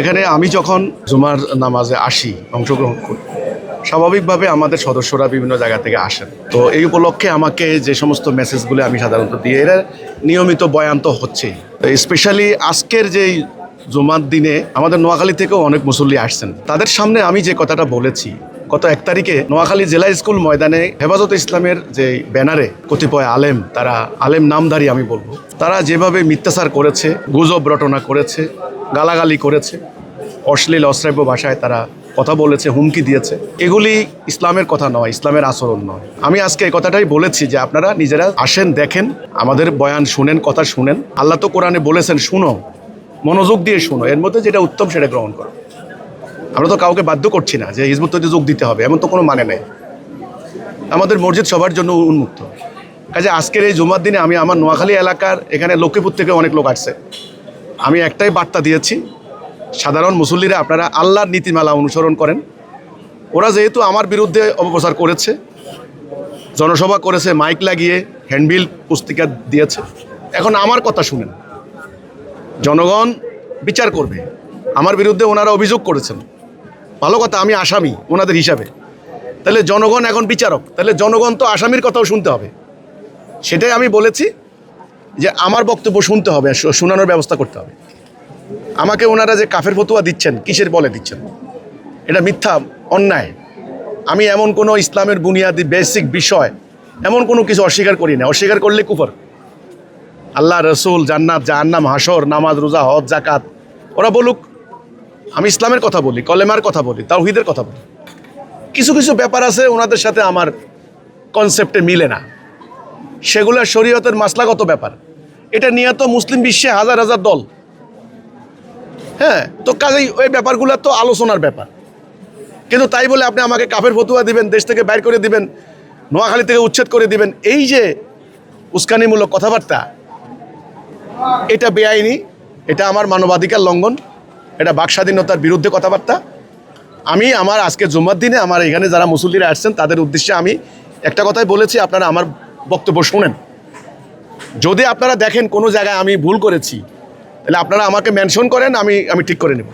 এখানে আমি যখন জুমার নামাজে আসি, অংশগ্রহণ করি, স্বাভাবিকভাবে আমাদের সদস্যরা বিভিন্ন জায়গা থেকে আসেন। তো এই উপলক্ষে আমাকে যে সমস্ত মেসেজগুলো আমি সাধারণত দিই, এরা নিয়মিত বয়ান তো হচ্ছেই। স্পেশালি আজকের যেই জুমার দিনে আমাদের নোয়াখালী থেকেও অনেক মুসল্লি আসছেন। তাদের সামনে আমি যে কথাটা বলেছি, গত 1 তারিখে নোয়াখালী জেলা স্কুল ময়দানে হেফাজতে ইসলামের যে ব্যানারে কতিপয় আলেম, তারা আলেম নামধারী আমি বলবো, তারা যেভাবে মিথ্যাচার করেছে, গুজব রটনা করেছে, গালাগালি করেছে, অশ্লীল অশ্রাব্য ভাষায় তারা কথা বলেছে, হুমকি দিয়েছে, এগুলি ইসলামের কথা নয়, ইসলামের আচরণ নয়। আমি আজকে এই কথাটাই বলেছি যে আপনারা নিজেরা আসেন, দেখেন, আমাদের বয়ান শুনেন, কথা শুনেন। আল্লাহ তো কোরআনে বলেছেন শুনো, মনোযোগ দিয়ে শুনো, এর মধ্যে যেটা উত্তম সেটা গ্রহণ করো। আমরা তো কাউকে বাধ্য করছি না যে হিজবুত তৈরিতে যোগ দিতে হবে, এমন তো কোনো মানে নেই। আমাদের মসজিদ সবার জন্য উন্মুক্ত। কাজে আজকের এই জুমার দিনে আমি আমার নোয়াখালী এলাকার, এখানে লক্ষ্মীপুর থেকে অনেক লোক আসছে, আমি একটাই বার্তা দিয়েছি, সাধারণ মুসল্লিরা আপনারা আল্লাহর নীতিমালা অনুসরণ করেন। ওরা যেহেতু আমার বিরুদ্ধে অপপ্রচার করেছে, জনসভা করেছে, মাইক লাগিয়ে হ্যান্ডবিল পুস্তিকা দিয়েছে, এখন আমার কথা শুনেন, জনগণ বিচার করবে। আমার বিরুদ্ধে ওনারা অভিযোগ করেছেন, ভালো কথা, আমি আসামি ওনাদের হিসাবে, তাহলে জনগণ এখন বিচারক, তাহলে জনগণ তো আসামির কথাও শুনতে হবে। সেটাই আমি বলেছি যে আমার বক্তব্য শুনতে হবে, শোনানোর ব্যবস্থা করতে হবে। আমাকে ওনারা যে কাফের ফতুয়া দিচ্ছেন, কিসের বলে দিচ্ছেন? এটা মিথ্যা, অন্যায়। আমি এমন কোনো ইসলামের বুনিয়াদি বেসিক বিষয়, এমন কোনো কিছু অস্বীকার করি না। অস্বীকার করলে কুফর। আল্লাহ, রসুল, জান্নাত, জাহান্নাম, হাসর, নামাজ, রোজা, হজ, জাকাত, ওরা বলুক। আমি ইসলামের কথা বলি, কলেমার কথা বলি, তাওহীদের কথা বলি। কিছু কিছু ব্যাপার আছে ওনাদের সাথে আমার কনসেপ্টে মিলে না, সেগুলো শরীয়তের মাসলাগত ব্যাপার। এটা নিয়ে তো মুসলিম বিশ্বে হাজার হাজার দল, হ্যাঁ, তো কাজেই ওই ব্যাপারগুলো তো আলোচনার ব্যাপার। কিন্তু তাই বলে আপনি আমাকে কাফের ফতুয়া দিবেন, দেশ থেকে বাইর করে দিবেন, নোয়াখালী থেকে উচ্ছেদ করে দিবেন, এই যে উস্কানিমূলক কথাবার্তা, এটা বেআইনি, এটা আমার মানবাধিকার লঙ্ঘন, এটা বাক স্বাধীনতার বিরুদ্ধে কথাবার্তা। আমি আমার আজকে জুম্মার দিনে আমার এখানে যারা মুসল্লিরা আসছেন তাদের উদ্দেশ্যে আমি একটা কথাই বলেছি, আপনারা আমার বক্তব্য শুনেন। যদি আপনারা দেখেন কোনো জায়গায় আমি ভুল করেছি, তাহলে আপনারা আমাকে মেনশন করেন, আমি ঠিক করে নেব।